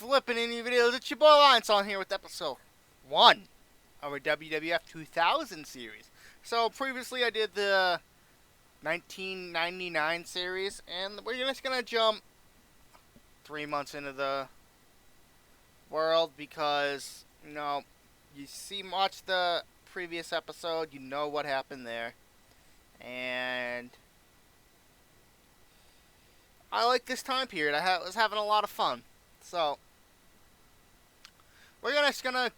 flipping in new videos? It's your boy Lance on here with episode 1 of our WWF 2000 series. So previously I did the 1999 series, and we're just gonna jump 3 months into the world because, watch the previous episode, you know what happened there. And I like this time period. I was having a lot of fun. So we're just gonna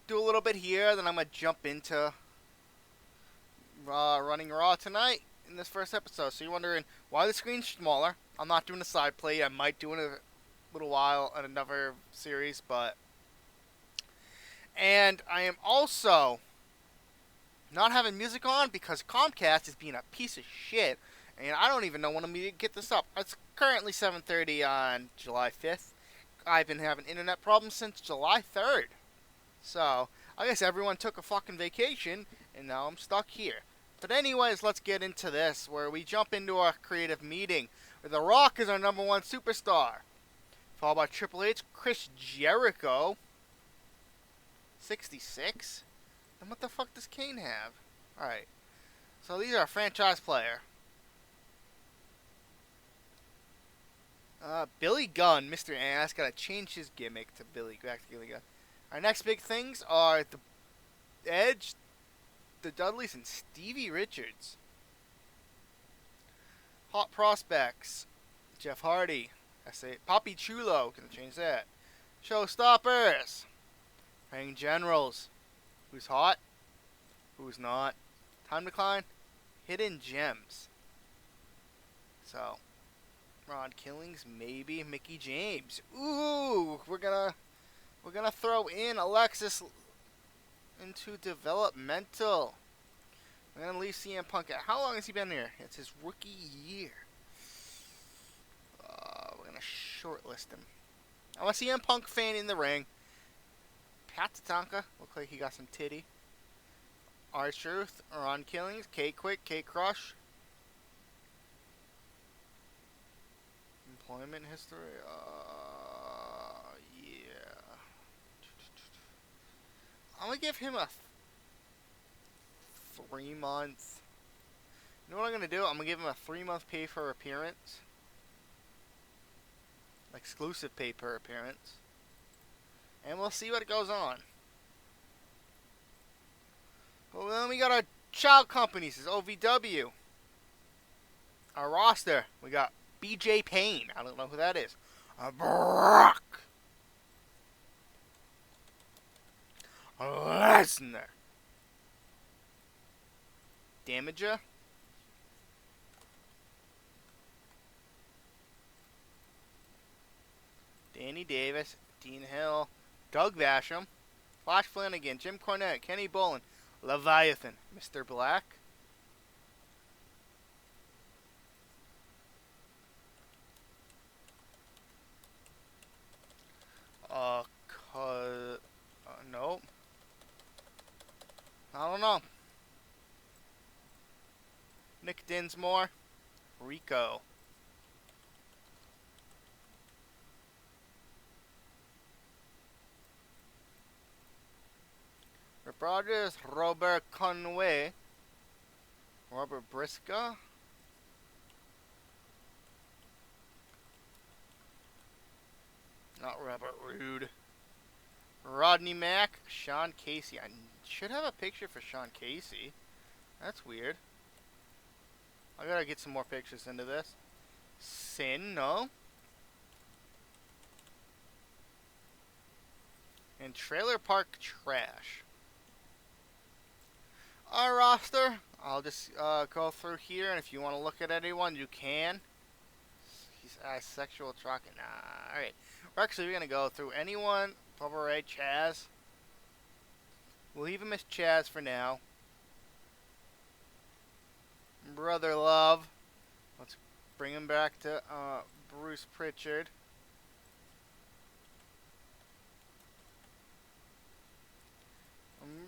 do a little bit here, then I'm gonna jump into running Raw tonight in this first episode. So you're wondering why the screen's smaller. I'm not doing a side play. I might do in a little while in another series, and I am also not having music on because Comcast is being a piece of shit, and I don't even know when I'm gonna get this up. It's currently 7:30 on July 5th. I've been having internet problems since July 3rd. So, I guess everyone took a fucking vacation, and now I'm stuck here. But anyways, let's get into this, where we jump into our creative meeting, where The Rock is our number one superstar, followed by Triple H, Chris Jericho, 66? Then what the fuck does Kane have? Alright, so these are a franchise player. Billy Gunn, Mr. Ass, gotta change his gimmick to back to Billy Gunn. Our next big things are the Edge, the Dudleys, and Stevie Richards. Hot prospects: Jeff Hardy. I say Papi Chulo. Gonna change that. Showstoppers: Hang Generals. Who's hot? Who's not? Time Decline. Hidden Gems. So, Ron Killings, maybe Mickey James. Ooh, we're gonna throw in Alexis into developmental. We're gonna leave CM Punk out. How long has he been here? It's his rookie year. We're gonna shortlist him. I'm a CM Punk fan in the ring. Pat Tatanka, look like he got some titty. R-Truth, Ron Killings, K-Quick, K-Crush. Employment history, yeah. I'm gonna give him a 3-month. You know what I'm gonna do? I'm gonna give him a 3-month pay per appearance. Exclusive pay per appearance. And we'll see what goes on. Well, then we got our child companies. This is OVW. Our roster, we got BJ Payne. I don't know who that is. Brock Lesnar. Damager. Danny Davis. Dean Hill. Doug Basham. Flash Flanagan. Jim Cornette. Kenny Bolin. Leviathan. Mr. Black. Nope. I don't know. Nick Dinsmore. Rico. Rip Rogers. Robert Conway. Robert Briscoe. Not Robert Roode. Rodney Mack. Sean Casey. I should have a picture for Sean Casey. That's weird. I gotta get some more pictures into this. Sin, no. And Trailer Park Trash. Our roster, I'll just go through here, and if you want to look at anyone, you can. He's asexual trucking. Nah, alright. We're going to go through anyone. Bubba Ray, Chaz. We'll even miss Chaz for now. Brother Love. Let's bring him back to Bruce Pritchard.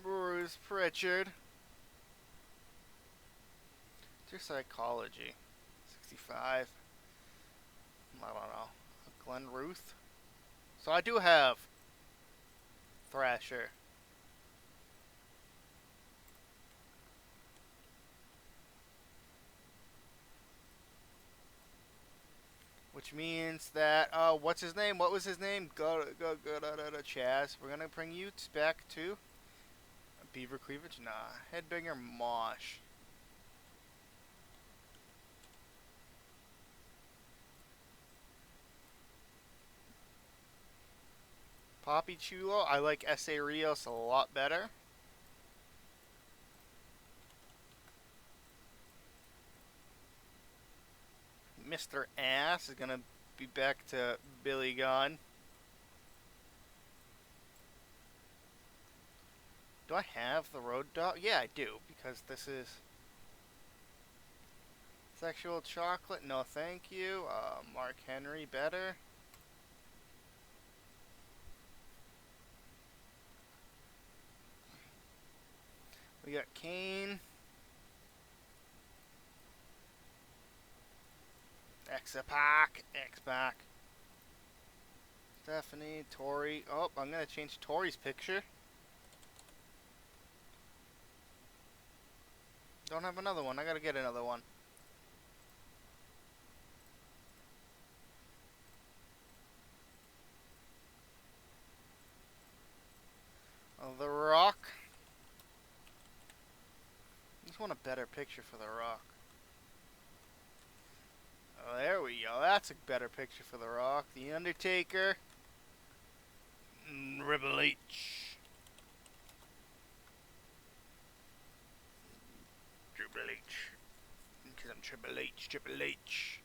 Bruce Pritchard. What's your psychology? 65. I don't know. Glenn Ruth. So I do have Thrasher. Which means that, what's his name? What was his name? Chaz. We're gonna bring you back to Beaver Cleavage? Nah. Headbanger Mosh. Poppy Chulo. I like S.A. Rios a lot better. Mr. Ass is gonna be back to Billy Gunn. Do I have the Road Dog? Yeah, I do, because this is Sexual Chocolate. No, thank you. Mark Henry, better. We got Kane. X-Pac. X-Pac. Stephanie, Tori. Oh, I'm gonna change Tori's picture. Don't have another one. I gotta get another one. The Rock. I just want a better picture for The Rock. Oh, there we go. That's a better picture for The Rock. The Undertaker. Triple H. Triple H. Because I'm Triple H. Triple H.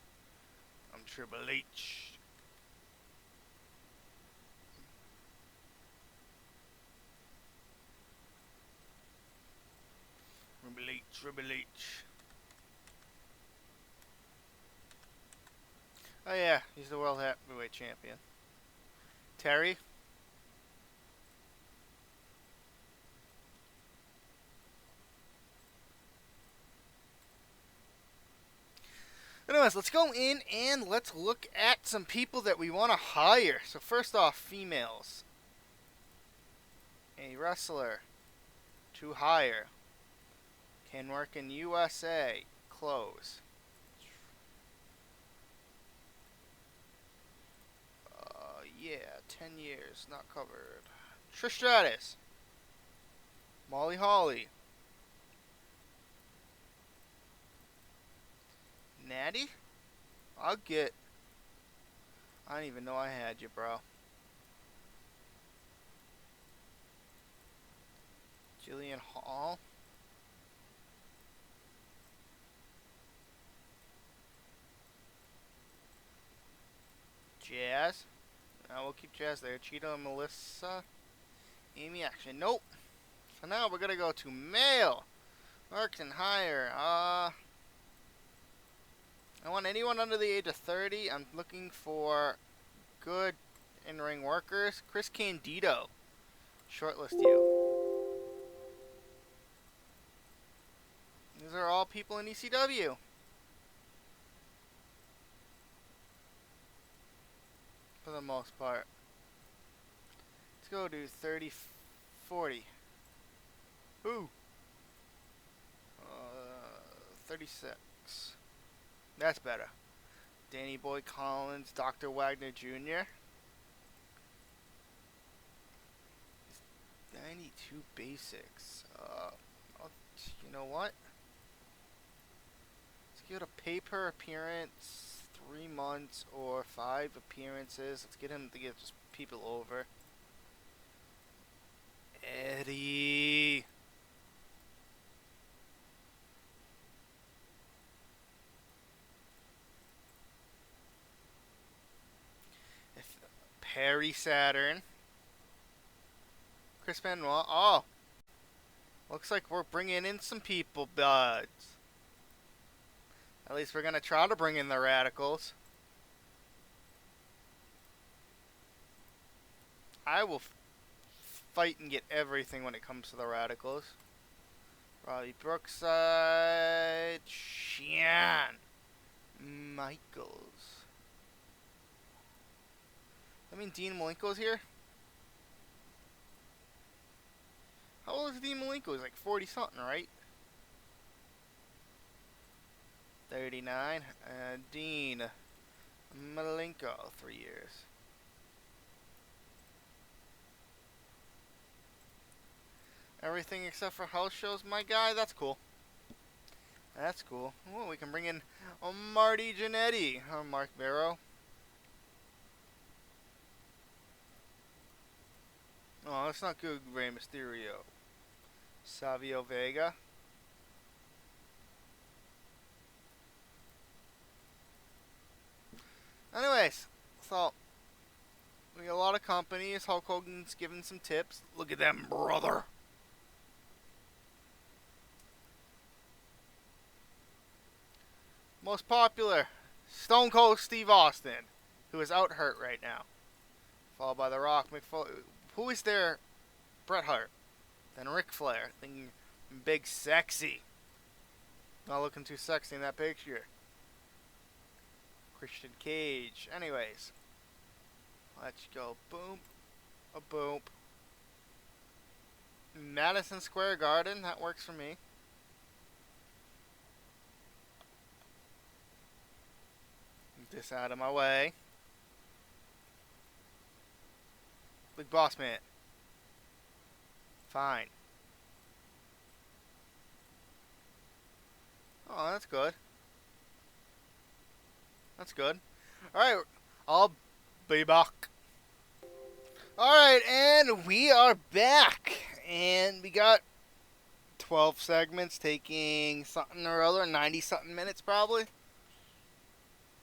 I'm Triple H. Triple H. Triple H. Oh yeah, he's the World Heavyweight Champion. Terry. Anyways, let's go in and let's look at some people that we want to hire. So first off, females. A wrestler to hire. Can work in USA. Close. Yeah, 10 years, not covered. Trish Stratus. Molly Holly. Natty? I'll get... I don't even know I had you, bro. Jillian Hall. Jazz. We'll keep Jazz there. Cheetah and Melissa. Amy Action. Nope. So now we're gonna go to male. Works and hire. I want anyone under the age of 30. I'm looking for good in-ring workers. Chris Candido. Shortlist you. These are all people in ECW. For the most part. Let's go to 30, 40. Ooh. 36. That's better. Danny Boy Collins, Dr. Wagner Jr. 92 basics. You know what? Let's give it a pay-per appearance, 3 months or 5 appearances. Let's get him to get just people over. Eddie. Perry Saturn. Chris Benoit. Oh. Looks like we're bringing in some people, buds. At least we're going to try to bring in the Radicals. I will fight and get everything when it comes to the Radicals. Robbie Brookside. Shawn Michaels. I mean, Dean Malenko's here. How old is Dean Malenko? He's like 40 something, right? 39. Dean Malenko, 3 years. Everything except for house shows, my guy. That's cool. That's cool. Oh, we can bring in Marty Jannetty. Mark Barrow. Oh, that's not good, Rey Mysterio. Savio Vega. Anyways, so we got a lot of companies. Hulk Hogan's giving some tips. Look at them, brother. Most popular, Stone Cold Steve Austin, who is out hurt right now. Followed by The Rock, who is there? Bret Hart. Then Ric Flair, thinking big sexy. Not looking too sexy in that picture. Christian Cage. Anyways, let's go. Boom, a boom. Madison Square Garden, that works for me. Get this out of my way. Big Boss Man. Fine. Oh, that's good. That's good. Alright, I'll be back. Alright, and we are back. And we got 12 segments taking something or other, 90 something minutes probably.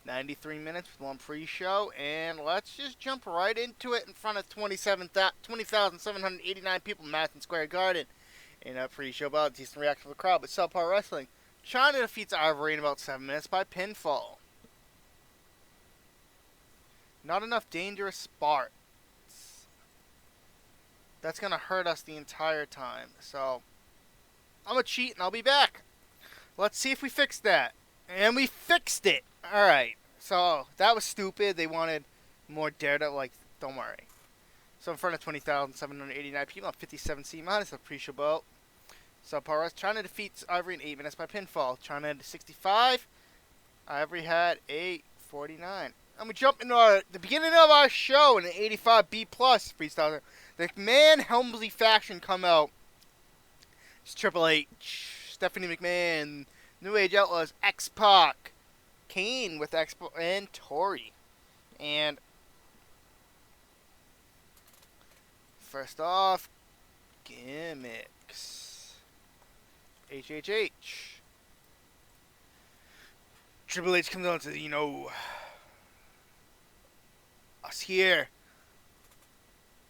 93 minutes with one pre-show, and let's just jump right into it in front of 20,789 people in Madison Square Garden in a pre-show bout. Decent reaction from the crowd, but subpar wrestling. China defeats Ivory in about 7 minutes by pinfall. Not enough dangerous spots. That's going to hurt us the entire time, so I'm going to cheat and I'll be back. Let's see if we fixed that. And we fixed it. Alright, so that was stupid. They wanted more Daredevil, like, don't worry. So in front of 20,789 people on 57 C minus a pre-show belt. So China defeats Ivory in 8 minutes by pinfall. China had 65. Ivory had a 49. And we jump into the beginning of our show in an 85 B plus freestyle. The McMahon Helmsley faction come out. It's Triple H, Stephanie McMahon, New Age Outlaws, X-Pac, Kane with X-Pac, and Tori. And first off, gimmicks. HHH. Triple H comes on to, you know, us here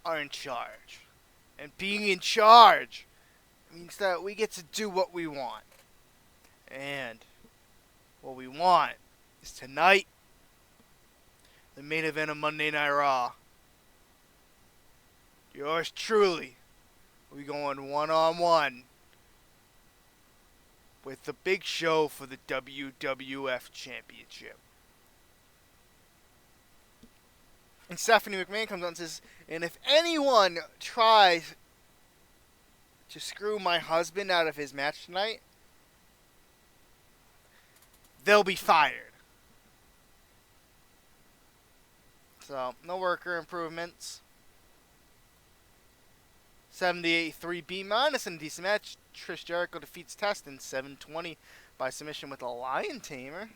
are in charge. And being in charge means that we get to do what we want. And what we want is tonight, the main event of Monday Night Raw. Yours truly will be going one-on-one with the big show for the WWF Championship. And Stephanie McMahon comes on and says, and if anyone tries to screw my husband out of his match tonight, they'll be fired. So, no worker improvements. 78 3B minus in a decent match. Trish Jericho defeats Test in 720 by submission with a Lion Tamer.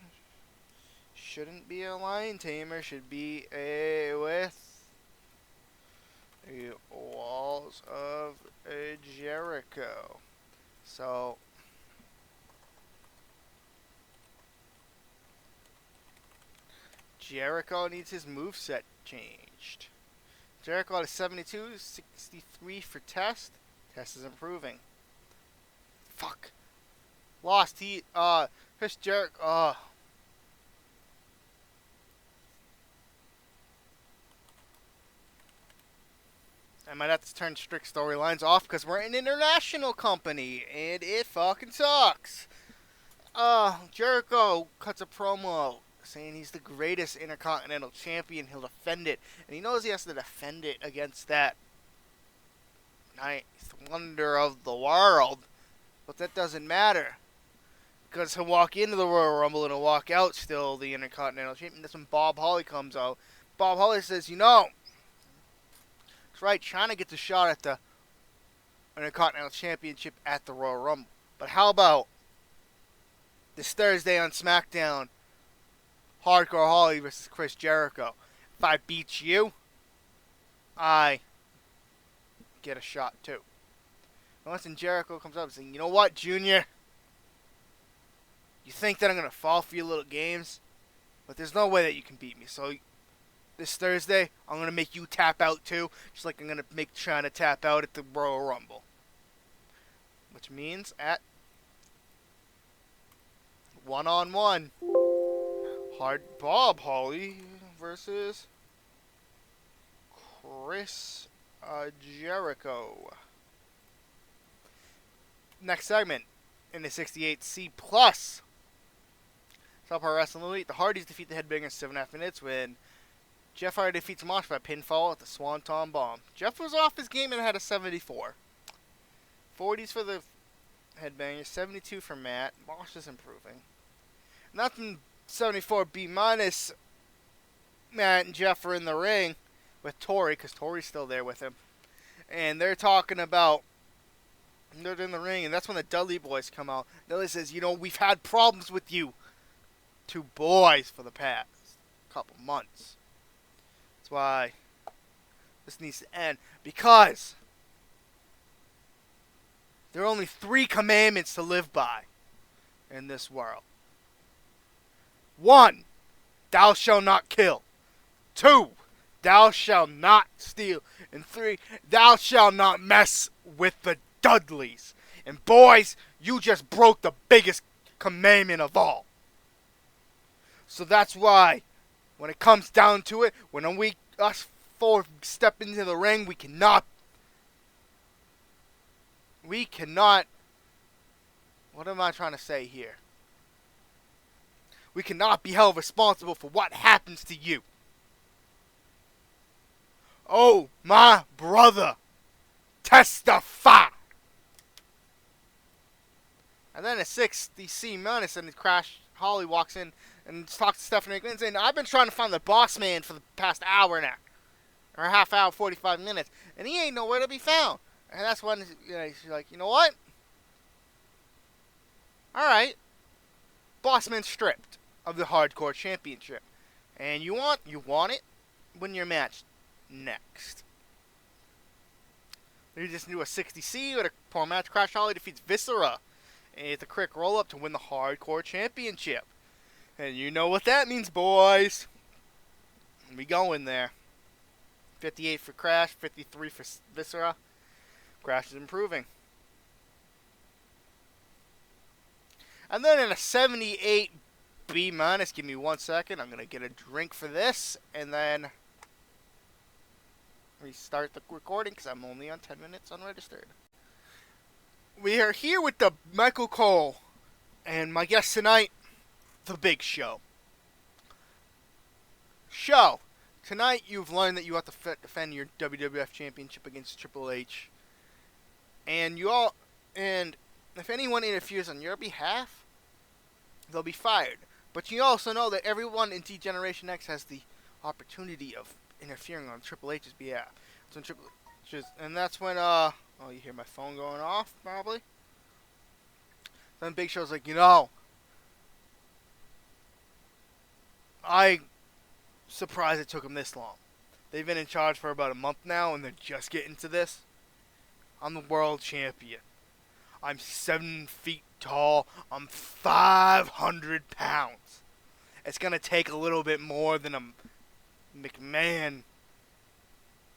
Shouldn't be a Lion Tamer. Should be with a Walls of Jericho. So Jericho needs his moveset changed. Jericho at a 72, 63 for Test. Test is improving. Fuck. Lost. Chris Jericho, I might have to turn strict storylines off because we're an international company and it fucking sucks. Jericho cuts a promo saying he's the greatest Intercontinental Champion. He'll defend it. And he knows he has to defend it against that ninth wonder of the world. But that doesn't matter. Because he'll walk into the Royal Rumble and he'll walk out still the Intercontinental Champion. That's when Bob Holly comes out. Bob Holly says, it's right, China gets a shot at the Intercontinental Championship at the Royal Rumble. But how about this Thursday on SmackDown, Hardcore Holly versus Chris Jericho? If I beat you, I get a shot too. And once Jericho comes up and saying, you know what, Junior? You think that I'm going to fall for your little games? But there's no way that you can beat me. So this Thursday, I'm going to make you tap out too. Just like I'm going to make China tap out at the Royal Rumble. Which means at one-on-one, Bob Holly versus Chris Jericho. Next segment in the 68C Plus. South Pro Wrestling Elite. The Hardys defeat the Headbangers in 7.5 minutes when Jeff Hardy defeats Mosh by pinfall at the Swanton Bomb. Jeff was off his game and had a 74. 40s for the Headbangers, 72 for Matt. Mosh is improving. Nothing 74 B minus. Matt and Jeff are in the ring with Tori, because Tori's still there with him. And they're talking about, they're in the ring, and that's when the Dudley boys come out. Dudley says, we've had problems with you two boys for the past couple months. That's why this needs to end. Because there are only 3 commandments to live by in this world. 1, thou shalt not kill. 2, thou shalt not steal. And 3, thou shalt not mess with the Dudleys. And boys, you just broke the biggest commandment of all. So that's why, when it comes down to it, when us 4 step into the ring, we cannot, what am I trying to say here? We cannot be held responsible for what happens to you. Oh, my brother, testify. And then at 60C minus, and Crash Holly walks in and talks to Stephanie McMahon saying, I've been trying to find the boss man for the past hour now. Or a half hour, 45 minutes. And he ain't nowhere to be found. And that's when she's like, you know what? Alright. Bossman stripped of the Hardcore Championship. And you want it? Win your match next. They just do a 60C with a poor match. Crash Holly defeats Viscera. And it's a quick roll-up to win the Hardcore Championship. And you know what that means, boys. We go in there. 58 for Crash, 53 for Viscera. Crash is improving. And then in a 78 B minus, give me 1 second. I'm going to get a drink for this. And then restart the recording because I'm only on 10 minutes unregistered. We are here with the Michael Cole. And my guest tonight, The Big Show. Tonight you've learned that you have to defend your WWF Championship against Triple H. And if anyone interferes on your behalf, they'll be fired. But you also know that everyone in D-Generation X has the opportunity of interfering on Triple H's behalf. And that's when, you hear my phone going off, probably. Then Big Show's like, I'm surprised it took them this long. They've been in charge for about a month now, and they're just getting to this. I'm the world champion. I'm 7 feet tall. I'm 500 pounds. It's going to take a little bit more than a McMahon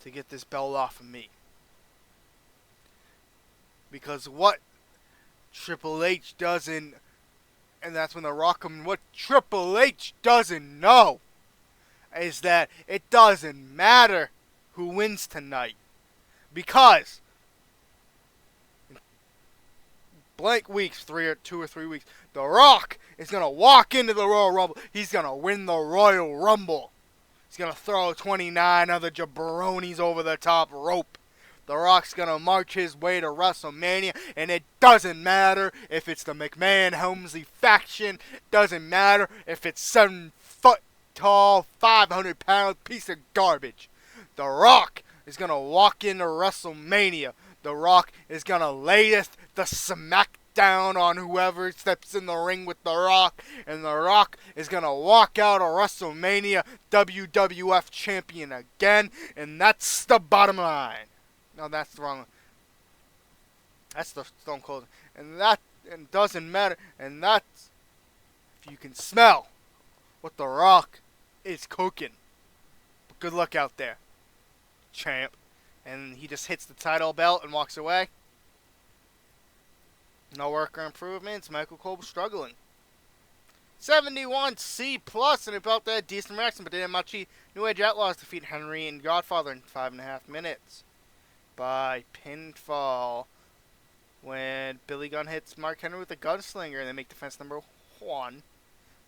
to get this belt off of me. Because what Triple H doesn't, and that's when the Rock comes, what Triple H doesn't know is that it doesn't matter who wins tonight. Because blank weeks, 2 or 3 weeks, The Rock is going to walk into the Royal Rumble. He's going to win the Royal Rumble. He's going to throw 29 other jabronis over the top rope. The Rock's going to march his way to WrestleMania, and it doesn't matter if it's the McMahon Helmsley faction. Doesn't matter if it's 7-foot tall, 500-pound piece of garbage. The Rock is going to walk into WrestleMania. The Rock is going to lay the smackdown on whoever steps in the ring with The Rock. And The Rock is going to walk out of WrestleMania WWF champion again. And that's the bottom line. No, that's the wrong one. That's the Stone Cold. And doesn't matter. And that's if you can smell what The Rock is cooking. But good luck out there, champ. And he just hits the title belt and walks away. No work or improvements. Michael Cole struggling. 71 C+, and about that decent reaction, but then Machi New Age Outlaws defeat Henry and Godfather in 5.5 minutes by pinfall. When Billy Gunn hits Mark Henry with a gunslinger and they make defense number 1.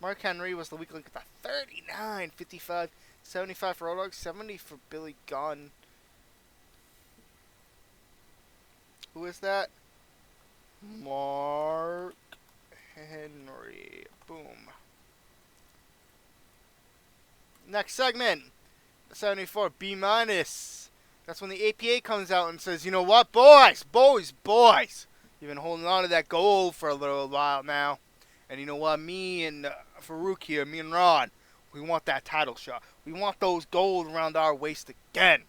Mark Henry was the weak link at the 39, 55, 75 for Road Dogg, 70 for Billy Gunn. Who is that? Mark Henry. Boom. Next segment. 74 B-. That's when the APA comes out and says, you know what, boys. You've been holding on to that gold for a little while now. And you know what, me and Farouk here, me and Ron, we want that title shot. We want those gold around our waist again.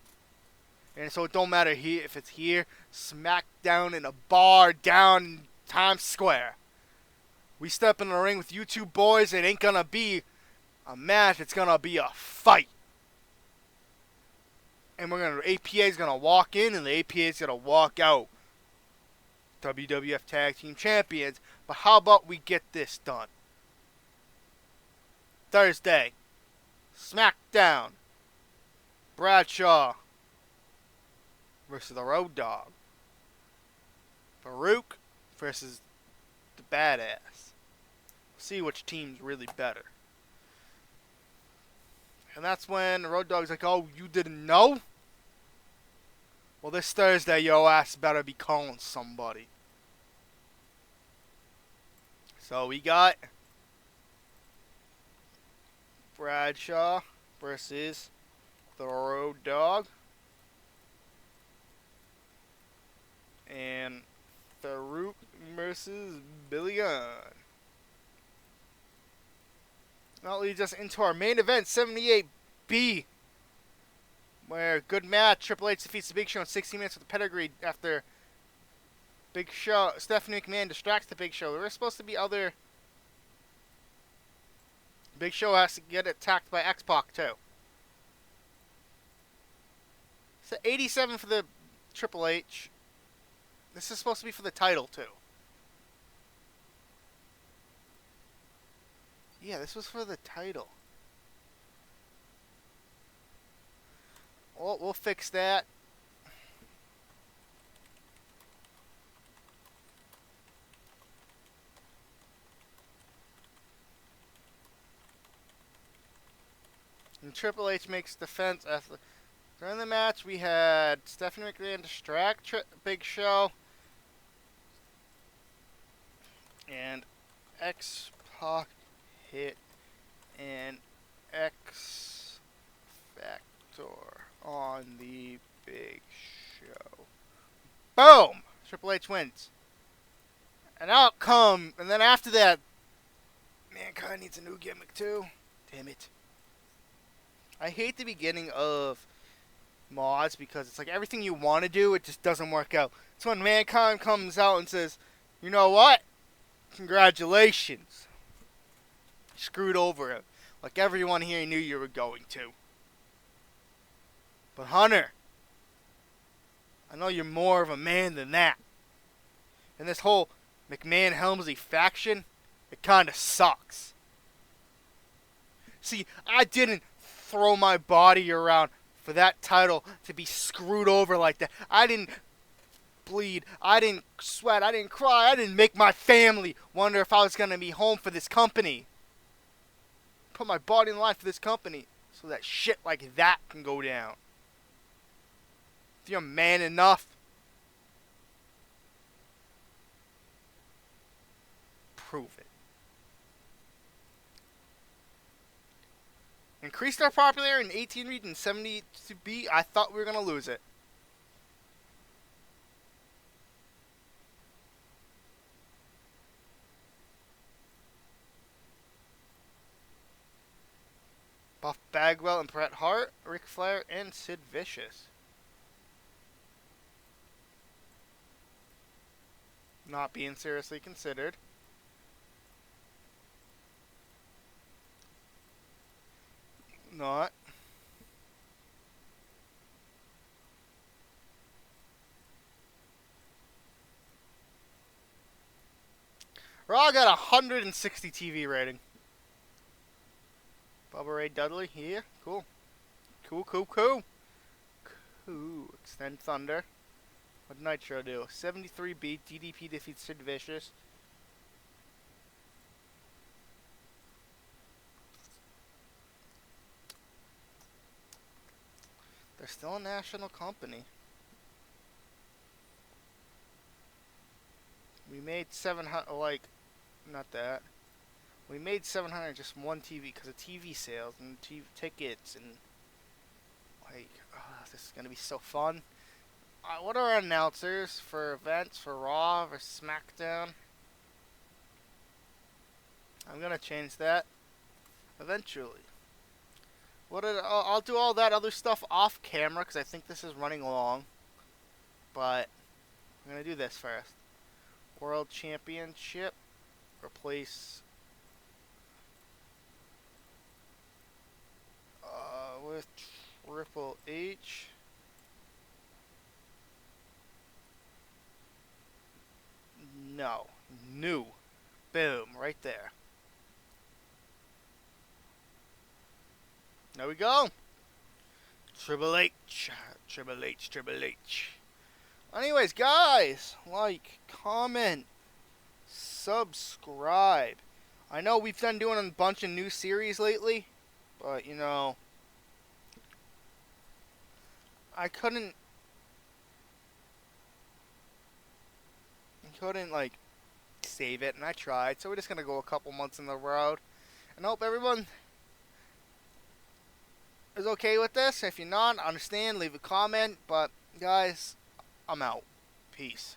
And so it don't matter here if it's here, smack down in a bar down in Times Square. We step in the ring with you two boys, it ain't gonna be a match, it's gonna be a fight. And APA's gonna walk in and the APA's gonna walk out. WWF Tag Team Champions. But how about we get this done? Thursday, SmackDown, Bradshaw versus the Road Dogg. Farouk versus the Badass. See which team's really better. And that's when the Road Dogg's like, oh, you didn't know? Well, this Thursday, yo ass better be calling somebody. So we got Bradshaw versus the Road Dogg. And Farouk versus Billy Gunn. That leads us into our main event, 78B, where good match. Triple H defeats the Big Show in 60 minutes with a pedigree after Big Show. Stephanie McMahon distracts the Big Show. There were supposed to be other. Big Show has to get attacked by X-Pac too. So 87 for the Triple H. This is supposed to be for the title too. Yeah, this was for the title. Well, we'll fix that. And Triple H makes defense after. During the match, we had Stephanie McMahon distract Big Show. And X-Pac hit an X Factor on the Big Show. Boom! Triple H wins. And out come, and then after that, Mankind needs a new gimmick too. Damn it. I hate the beginning of mods because it's like everything you want to do, it just doesn't work out. It's when Mankind comes out and says, you know what? Congratulations. Screwed over him. Like everyone here knew you were going to. But Hunter, I know you're more of a man than that. And this whole McMahon-Helmsley faction, it kind of sucks. See, I didn't throw my body around for that title to be screwed over like that. I didn't bleed. I didn't sweat. I didn't cry. I didn't make my family wonder if I was going to be home for this company. Put my body in line for this company so that shit like that can go down. If you're man enough, prove it. Increased our popularity in 18 regions, 70 to be. I thought we were going to lose it. Buff Bagwell and Bret Hart, Ric Flair, and Sid Vicious. Not being seriously considered. Not. Raw got 160 TV rating. Bubba Ray Dudley, yeah, cool. Cool. Extend Thunder. What did Nitro do? 73 beat, DDP defeats Sid Vicious. They're still a national company. We made 700, like, not that. We made 700 just one TV because of TV sales and TV tickets and, like, this is going to be so fun. What are our announcers for events for Raw or SmackDown? I'm going to change that eventually. I'll do all that other stuff off camera because I think this is running long. But I'm going to do this first. World Championship. Replace with Triple H. No. New. Boom. Right there. There we go. Triple H. Anyways, guys, like, comment, subscribe. I know we've been doing a bunch of new series lately, but, you know, I couldn't, like, save it, and I tried, so we're just going to go a couple months in the road, and I hope everyone is okay with this. If you're not, understand, leave a comment, but, guys, I'm out. Peace.